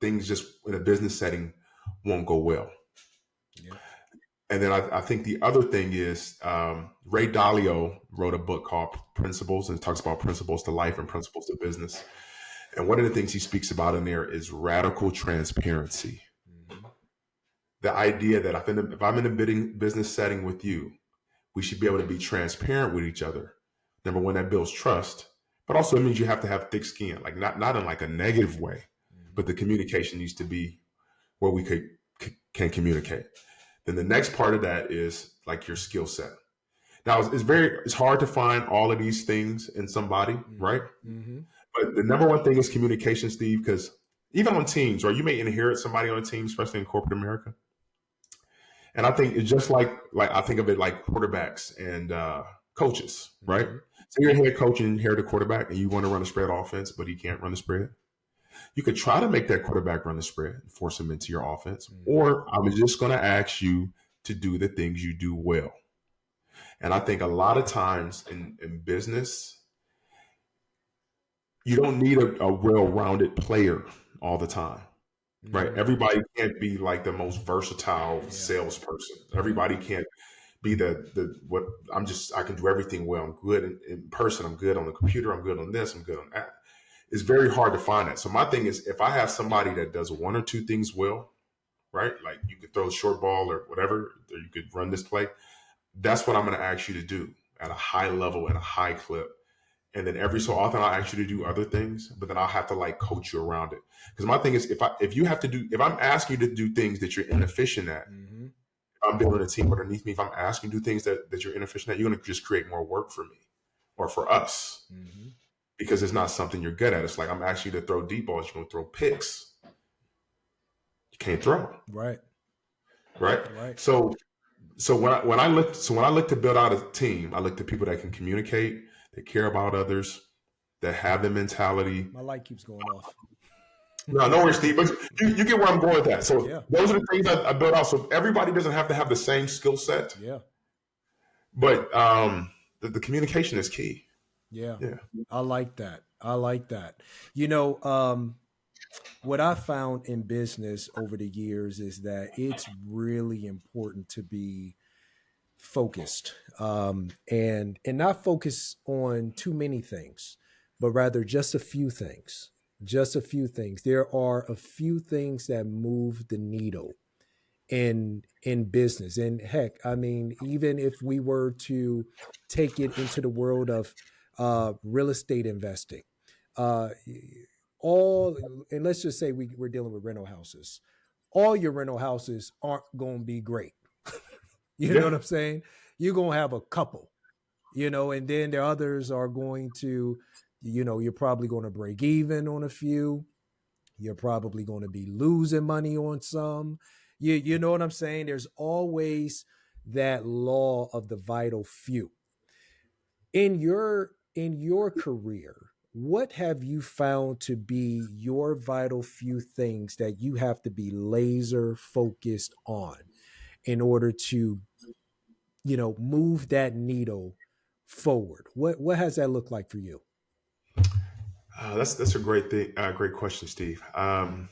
things just in a business setting won't go well. Yeah. And then I think the other thing is Ray Dalio wrote a book called Principles, and it talks about principles to life and principles to business. And one of the things he speaks about in there is radical transparency. Mm-hmm. The idea that if I'm in a business setting with you, we should be able to be transparent with each other. Number one, that builds trust, but also it means you have to have thick skin, like not in like a negative way, but the communication needs to be where we can communicate. Then the next part of that is like your skill set. Now it's hard to find all of these things in somebody, right? Mm-hmm. But the number one thing is communication, Steve, because even on teams, right, you may inherit somebody on a team, especially in corporate America. And I think it's just like I think of it like quarterbacks and coaches, right? Mm-hmm. So you're a head coach and inherit a quarterback and you want to run a spread offense, but he can't run the spread. You could try to make that quarterback run the spread and force him into your offense. Mm-hmm. Or I'm just going to ask you to do the things you do well. And I think a lot of times in business, you don't need a well-rounded player all the time. Right. Everybody can't be like the most versatile salesperson. Everybody can't be I can do everything well. I'm good in person. I'm good on the computer. I'm good on this. I'm good on that. It's very hard to find that. So my thing is, if I have somebody that does one or two things well, right? Like you could throw a short ball or whatever, or you could run this play. That's what I'm going to ask you to do at a high level, at a high clip. And then every so often I'll ask you to do other things, but then I'll have to like coach you around it. Because my thing is, if I'm asking you to do things that you're inefficient at, mm-hmm. if I'm building a team underneath me, if I'm asking you to do things that you're inefficient at, you're going to just create more work for me or for us, mm-hmm. because it's not something you're good at. It's like I'm asking you to throw deep balls, you're going to throw picks. You can't throw. Right. So when I look to build out a team, I look to people that can communicate, that care about others, that have the mentality. My light keeps going off. No worries, Steve. But you get where I'm going with that. So those are the things I built out. So everybody doesn't have to have the same skill set. Yeah. But the communication is key. Yeah. I like that. What I found in business over the years is that it's really important to be focused, and not focus on too many things, but rather just a few things. There are a few things that move the needle in business. And heck, I mean, even if we were to take it into the world of real estate investing, and let's just say we're dealing with rental houses. All your rental houses aren't going to be great. You know what I'm saying? You're going to have a couple, and then the others are going to, you're probably going to break even on a few. You're probably going to be losing money on some. You know what I'm saying? There's always that law of the vital few. In your career, what have you found to be your vital few things that you have to be laser focused on in order to, move that needle forward? What has that looked like for you? That's a great thing. Great question, Steve. The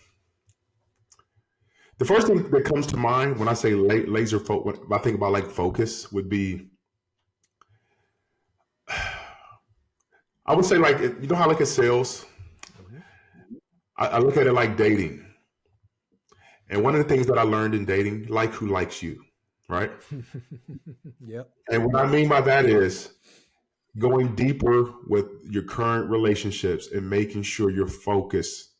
first thing that comes to mind when I say laser focus, when I think about like focus, would be I would say like, you know how like in sales, Mm-hmm. I look at it like dating. And one of the things that I learned in dating, like who likes you, right? Yep. And what I mean by that is going deeper with your current relationships and making sure you're focused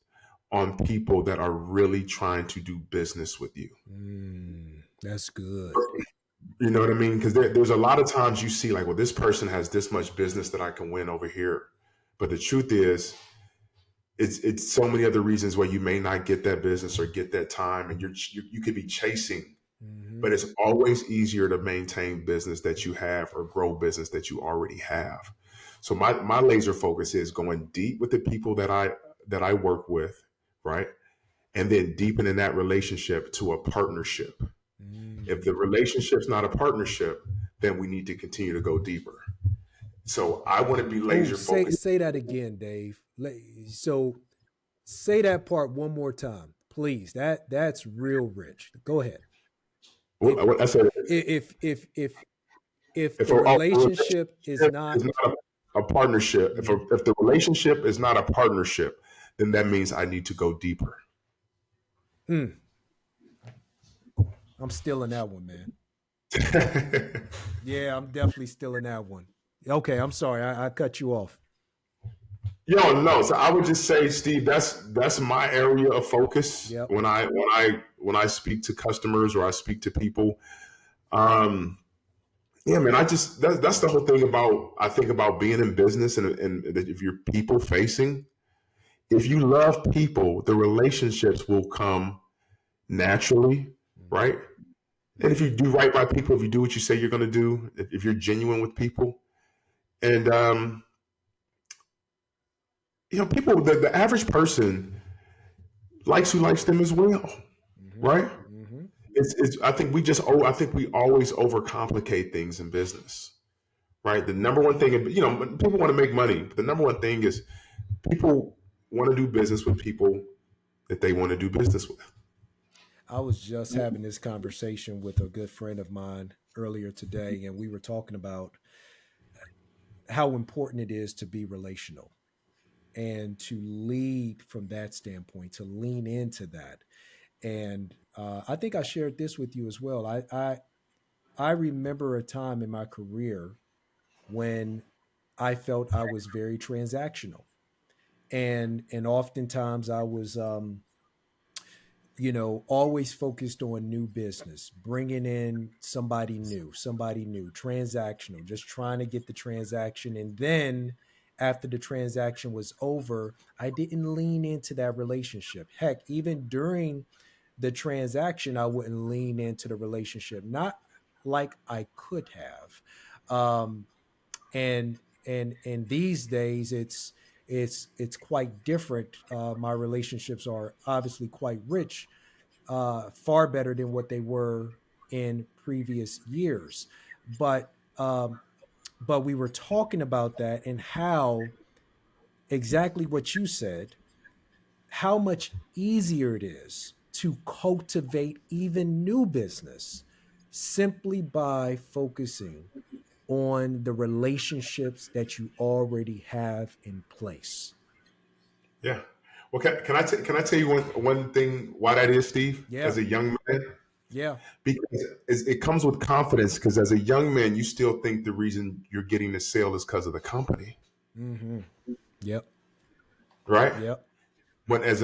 on people that are really trying to do business with you. That's good. You know what I mean? Because there's a lot of times you see like, well, this person has this much business that I can win over here. But the truth is, it's so many other reasons why you may not get that business or get that time, and you could be chasing. Mm-hmm. But it's always easier to maintain business that you have or grow business that you already have. So my laser focus is going deep with the people that I work with, right? And then deepening that relationship to a partnership. If the relationship's not a partnership, then we need to continue to go deeper. So I want to be Oh, laser focused. say that again, Dave. So say that part one more time, please. That's real rich. Go ahead. If What I said is, if if the a relationship is relationship is not, not a partnership, if the relationship is not a partnership, then that means I need to go deeper. I'm still in that one, man. Yeah, I'm definitely still in that one. Okay, I'm sorry, I cut you off. Yo, no. So I would just say, Steve, that's my area of focus Yep. when I speak to customers or I speak to people. Um, yeah, man. That's the whole thing about I think about being in business and that if you're people facing, if you love people, the relationships will come naturally, right? And if you do right by people, if you do what you say you're going to do, if you're genuine with people, and people, the average person likes who likes them as well, Mm-hmm. right? Mm-hmm. It's I think we always overcomplicate things in business, right? The number one thing, people want to make money, but the number one thing is people want to do business with people that they want to do business with. I was just having this conversation with a good friend of mine earlier today, and we were talking about how important it is to be relational and to lead from that standpoint, to lean into that. And I think I shared this with you as well. I remember a time in my career when I felt I was very transactional, and oftentimes I was always focused on new business, bringing in somebody new, transactional, just trying to get the transaction. And then after the transaction was over, I didn't lean into that relationship. Heck, even during the transaction, I wouldn't lean into the relationship, not like I could have. And these days, it's quite different. My relationships are obviously quite rich, far better than what they were in previous years. But we were talking about that and how exactly what you said, how much easier it is to cultivate even new business simply by focusing on the relationships that you already have in place. Yeah. Well, can I tell you one thing why that is, Steve? Yeah. As a young man, Yeah. because it comes with confidence. Because as a young man, you still think the reason you're getting the sale is because of the company, Mm-hmm. Yep. right? Yep. But as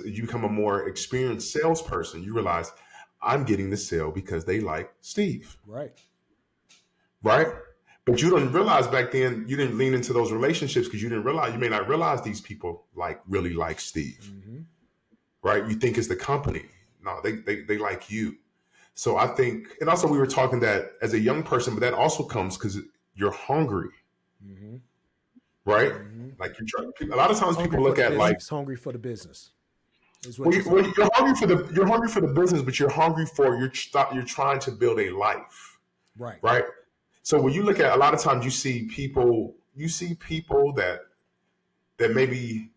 you become a more experienced salesperson, you realize I'm getting the sale because they like Steve, Right. right? But you didn't realize back then you didn't lean into those relationships because you may not realize these people really like Steve, Mm-hmm. right? You think it's the company. No, they like you. So I think, and also we were talking that as a young person, but that also comes because you're hungry, Mm-hmm. right? Mm-hmm. Like a lot of times Hungry people for look the at like, business. Hungry for the business is what well, you're well, saying. you're hungry for the business, but you're trying to build a life, Right. right? So when you look at a lot of times you see people that maybe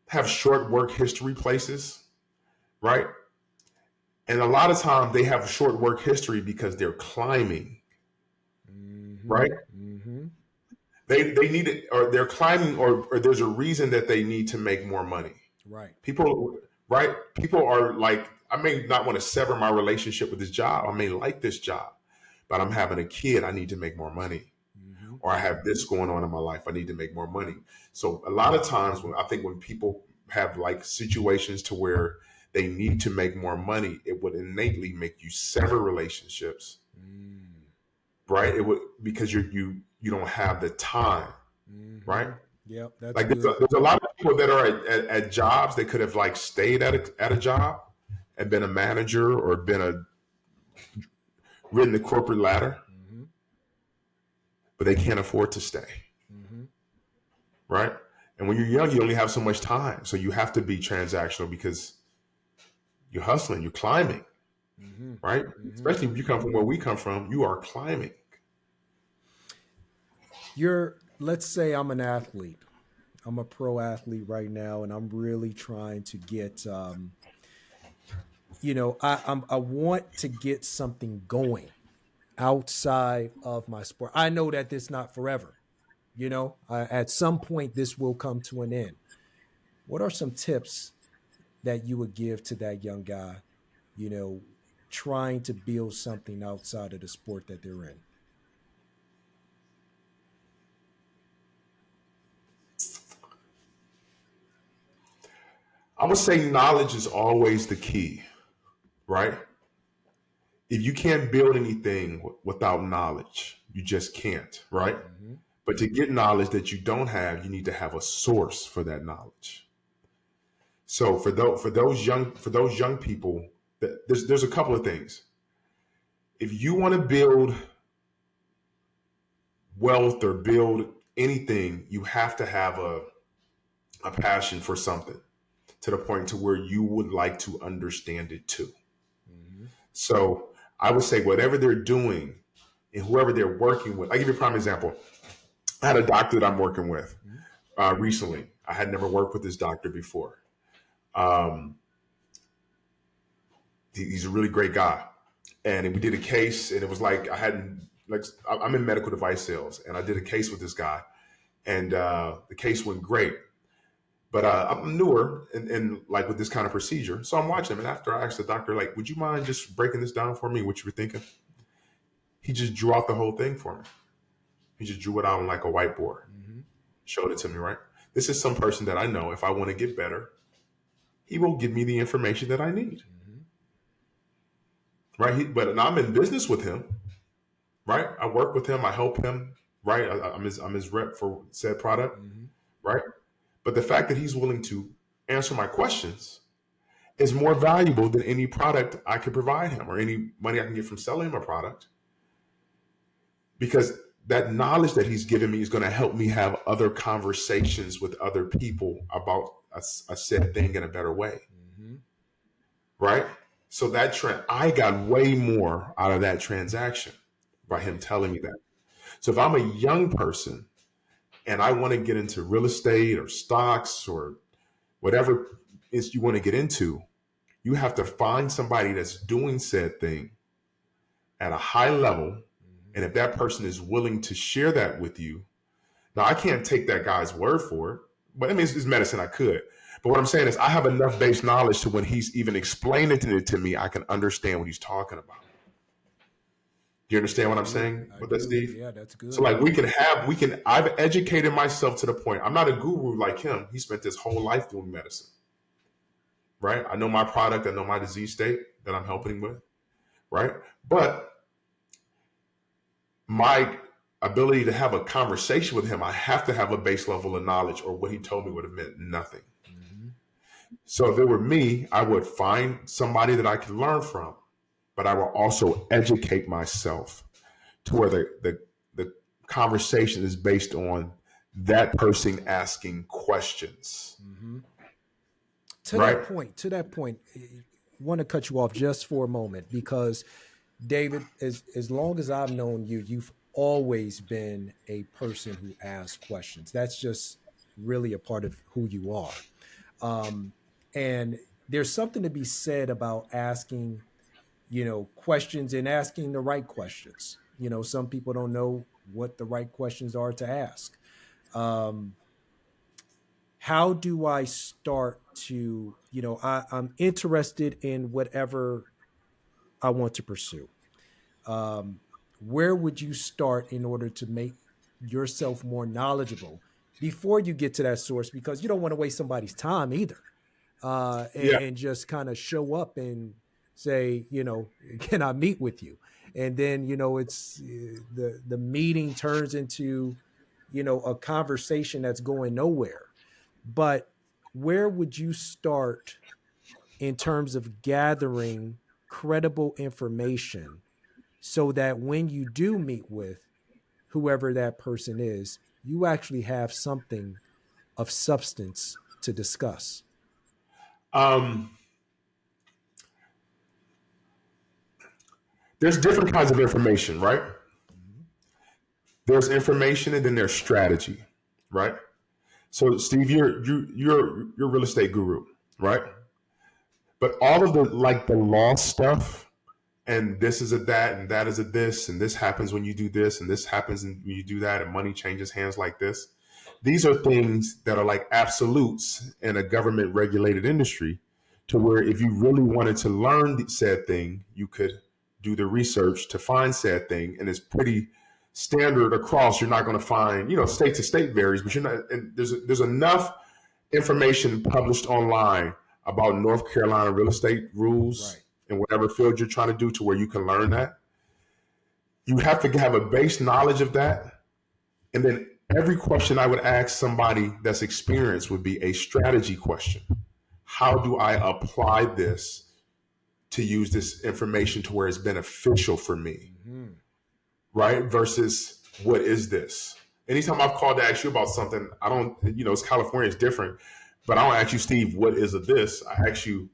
have short work history places, right? And a lot of times they have a short work history because they're climbing, Mm-hmm. right? Mm-hmm. They need it, or they're climbing, or there's a reason that they need to make more money. Right. People, right? People are like, I may not want to sever my relationship with this job. I may like this job, but I'm having a kid. I need to make more money. Mm-hmm. Or I have this going on in my life. I need to make more money. So a lot of times when people have like situations to where they need to make more money, it would innately make you sever relationships. Right? It would, because you don't have the time. Mm-hmm. Right? Yep, that's like good. there's a lot of people that are at jobs. They could have like stayed at a job and been a manager or ridden the corporate ladder, Mm-hmm. but they can't afford to stay. Mm-hmm. Right? And when you're young, you only have so much time, so you have to be transactional because you're hustling, you're climbing. Mm-hmm. Right? Mm-hmm. Especially if you come from where we come from, you are climbing. Let's say I'm an athlete. I'm a pro athlete right now, and I'm really trying to get, I want to get something going outside of my sport. I know that it's not forever. At some point this will come to an end. What are some tips that you would give to that young guy, you know, trying to build something outside of the sport that they're in? I would say knowledge is always the key, right? If you can't build anything without knowledge, you just can't, right? Mm-hmm. But to get knowledge that you don't have, you need to have a source for that knowledge. So for those young people, there's a couple of things. If you want to build wealth or build anything, you have to have a passion for something to the point to where you would like to understand it too. Mm-hmm. So I would say whatever they're doing and whoever they're working with. I give you a prime example. I had a doctor that I'm working with recently. I had never worked with this doctor before. He's a really great guy, and we did a case, and it was like I'm in medical device sales, and I did a case with this guy, and the case went great. But I'm newer in like with this kind of procedure, so I'm watching him. And after I asked the doctor, like, would you mind just breaking this down for me? What you were thinking? He just drew out the whole thing for me. He just drew it out on like a whiteboard, Mm-hmm. showed it to me. Right, this is some person that I know. If I want to get better, he will give me the information that I need. Mm-hmm. Right, but I'm in business with him. Right, I work with him. I help him. Right, I'm his rep for said product. Mm-hmm. Right, but the fact that he's willing to answer my questions is more valuable than any product I could provide him or any money I can get from selling him a product. Because that knowledge that he's given me is going to help me have other conversations with other people about a said thing in a better way. Mm-hmm. Right? So I got way more out of that transaction by him telling me that. So if I'm a young person and I want to get into real estate or stocks or whatever is you want to get into, you have to find somebody that's doing said thing at a high level. Mm-hmm. And if that person is willing to share that with you, now I can't take that guy's word for it, but I mean, it's medicine, I could. But what I'm saying is I have enough base knowledge to when he's even explaining it to me, I can understand what he's talking about. Do you understand what I'm saying with that, Steve? Yeah, that's good. So like I've educated myself to the point, I'm not a guru like him. He spent his whole life doing medicine. Right? I know my product, I know my disease state that I'm helping with. Right? But my ability to have a conversation with him, I have to have a base level of knowledge, or what he told me would have meant nothing. Mm-hmm. So if it were me, I would find somebody that I can learn from, but I will also educate myself to where the conversation is based on that person asking questions. Mm-hmm. To that point, I want to cut you off just for a moment because, David, as long as I've known you, you've always been a person who asks questions. That's just really a part of who you are. And there's something to be said about asking, questions and asking the right questions. some people don't know what the right questions are to ask. Um, how do I start to, I'm interested in whatever I want to pursue. Um, where would you start in order to make yourself more knowledgeable before you get to that source? Because you don't want to waste somebody's time either. Yeah. And just kind of show up and say, can I meet with you? And then, it's the meeting turns into, a conversation that's going nowhere. But where would you start in terms of gathering credible information so that when you do meet with whoever that person is, you actually have something of substance to discuss? Um, there's different kinds of information, right? Mhm. There's information and then there's strategy, right? So Steve, you're a real estate guru, right? But all of the law stuff, and this is a that and that is a this and this happens when you do this and this happens when you do that and money changes hands like this. These are things that are like absolutes in a government regulated industry, to where if you really wanted to learn said thing, you could do the research to find said thing, and it's pretty standard across. You're not going to find, state to state varies, but you're not. And there's enough information published online about North Carolina real estate rules Right. in whatever field you're trying to do, to where you can learn that. You have to have a base knowledge of that. And then every question I would ask somebody that's experienced would be a strategy question. How do I apply this to use this information to where it's beneficial for me? Mm-hmm. Right? Versus, what is this? Anytime I've called to ask you about something, I don't, it's California, it's different, but I don't ask you, Steve, what is a this? I ask you,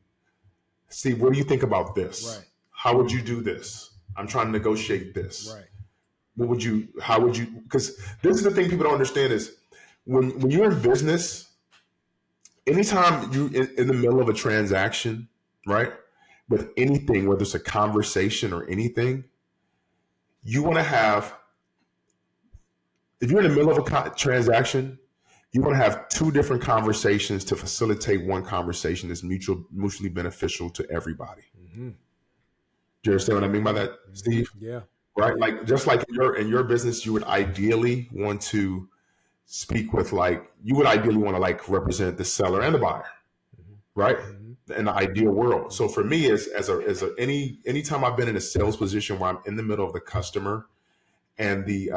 Steve, what do you think about this? Right. How would you do this? I'm trying to negotiate this. Right. How would you, because this is the thing people don't understand is, when you're in business, anytime you in the middle of a transaction, right? With anything, whether it's a conversation or anything, you want to have, if you're in the middle of a transaction, you want to have two different conversations to facilitate one conversation that's mutually beneficial to everybody. Mm-hmm. Do you understand what I mean by that, Mm-hmm. Steve? Yeah. Right? Yeah. Like, just like in your business, you would ideally want to speak with, you would ideally want to represent the seller and the buyer, Mm-hmm. right? Mm-hmm. In the ideal world. So for me, anytime I've been in a sales position where I'm in the middle of the customer and the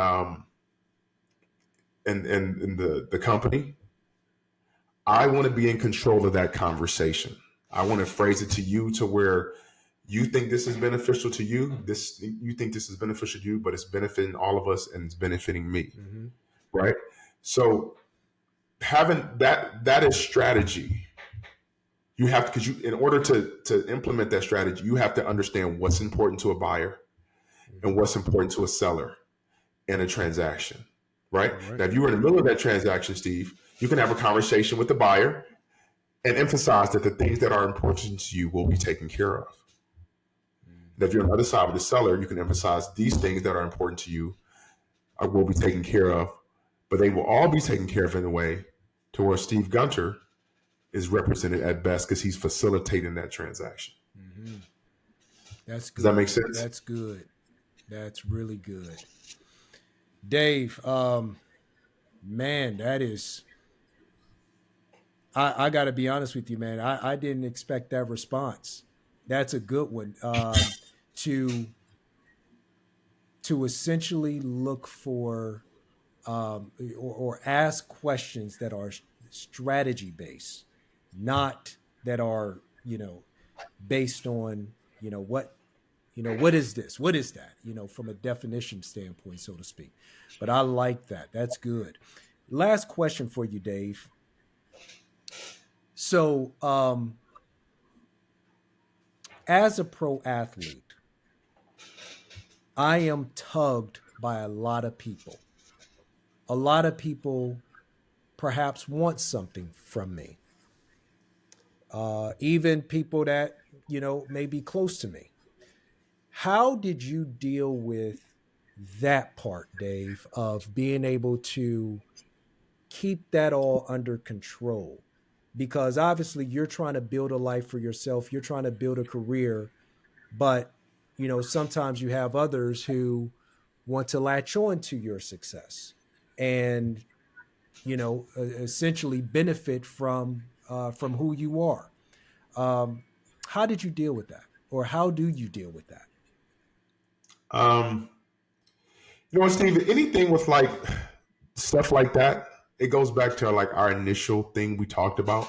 and the company, I want to be in control of that conversation. I want to phrase it to you to where you think this is beneficial to you. You think this is beneficial to you, but it's benefiting all of us and it's benefiting me, Mm-hmm. right? So having that is strategy. You have to, because in order to implement that strategy, you have to understand what's important to a buyer Mm-hmm. and what's important to a seller in a transaction, right? Right. Now, if you were in the middle of that transaction, Steve, you can have a conversation with the buyer and emphasize that the things that are important to you will be taken care of. And if you're on the other side of the seller, you can emphasize these things that are important to you will be taken care of, but they will all be taken care of in a way to where Steve Gunter is represented at best because he's facilitating that transaction. Mm-hmm. That's good. Does that make sense? That's good. That's really good. Dave, man, that is, I got to be honest with you, man. I didn't expect that response. That's a good one. To essentially look for or ask questions that are strategy based, not that are based on what is this, what is that, from a definition standpoint, so to speak. But I like that. That's good. Last question for you, Dave. So, as a pro athlete, I am tugged by a lot of people. A lot of people perhaps want something from me. Even people that may be close to me. How did you deal with that part, Dave, of being able to keep that all under control, because obviously you're trying to build a life for yourself, you're trying to build a career, but sometimes you have others who want to latch on to your success and essentially benefit from who you are. How did you deal with that, or how do you deal with that? Steve, anything with like stuff like that, it goes back to like our initial thing we talked about.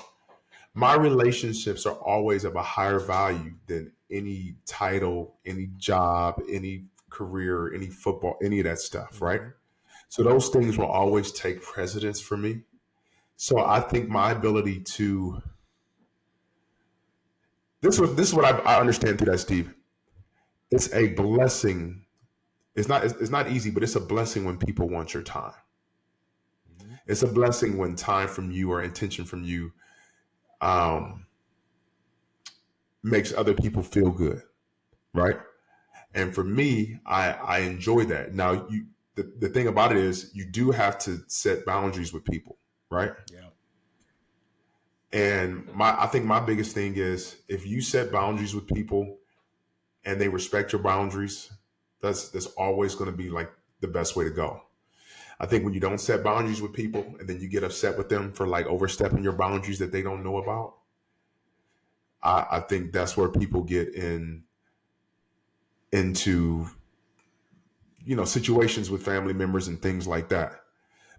My relationships are always of a higher value than any title, any job, any career, any football, any of that stuff, right? So those things will always take precedence for me. So I think my ability to this is what I understand through that, Steve. It's a blessing. It's not easy, but it's a blessing when people want your time. It's a blessing when time from you or intention from you makes other people feel good, right? And for me, I enjoy that. Now, the thing about it is you do have to set boundaries with people, right? Yeah. And I think my biggest thing is if you set boundaries with people and they respect your boundaries, that's always going to be like the best way to go. I think when you don't set boundaries with people and then you get upset with them for like overstepping your boundaries that they don't know about, I think that's where people get into situations with family members and things like that.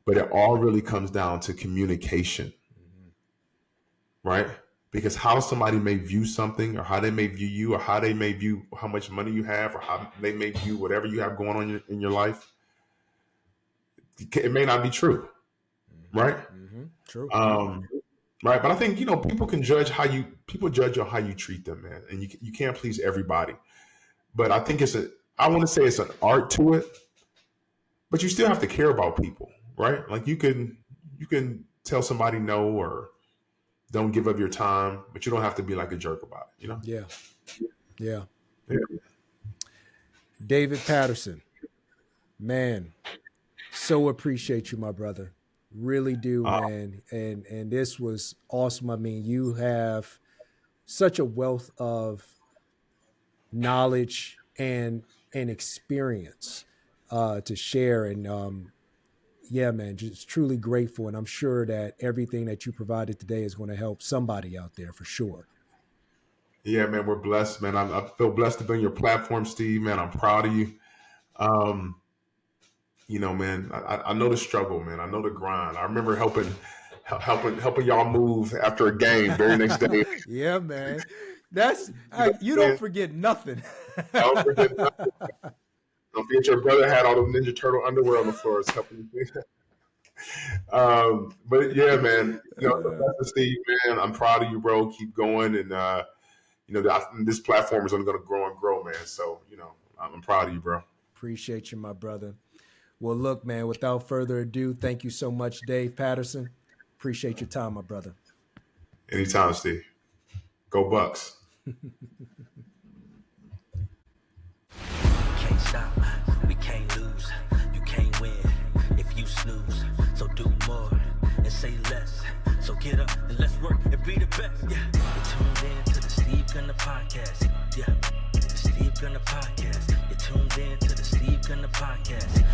But it all really comes down to communication, right? Because how somebody may view something, or how they may view you, or how they may view how much money you have, or how they may view whatever you have going on in your life, it may not be true, right? True. Right. But I think, people can judge people judge on how you treat them, man. And you can't please everybody. But I think I want to say it's an art to it, but you still have to care about people, right? Like you can tell somebody no or don't give up your time, but you don't have to be like a jerk about it, Yeah. David Patterson, man, so appreciate you, my brother. Really do, man. And this was awesome. I mean, you have such a wealth of knowledge and experience to share. And yeah, man, just truly grateful. And I'm sure that everything that you provided today is going to help somebody out there for sure. Yeah, man, we're blessed, man. I feel blessed to be on your platform, Steve, man. I'm proud of you. Man, I know the struggle, man. I know the grind. I remember helping y'all move after a game very next day. Yeah, man. You don't forget nothing. Don't forget nothing. Don't forget your brother had all the Ninja Turtle underwear on the floor. It's helping you. But yeah, man, Steve, man, I'm proud of you, bro. Keep going. And, this platform is only going to grow and grow, man. So, I'm proud of you, bro. Appreciate you, my brother. Well, look, man, without further ado, thank you so much, Dave Patterson. Appreciate your time, my brother. Anytime, Steve. Go Bucks. Can't stop, we can't lose. You can't win if you snooze. So do more and say less. So get up and let's work and be the best. Yeah, you're tuned in to the Steve Gunner Podcast. Yeah, the Steve Gunner Podcast. You're tuned in to the Steve Gunner Podcast.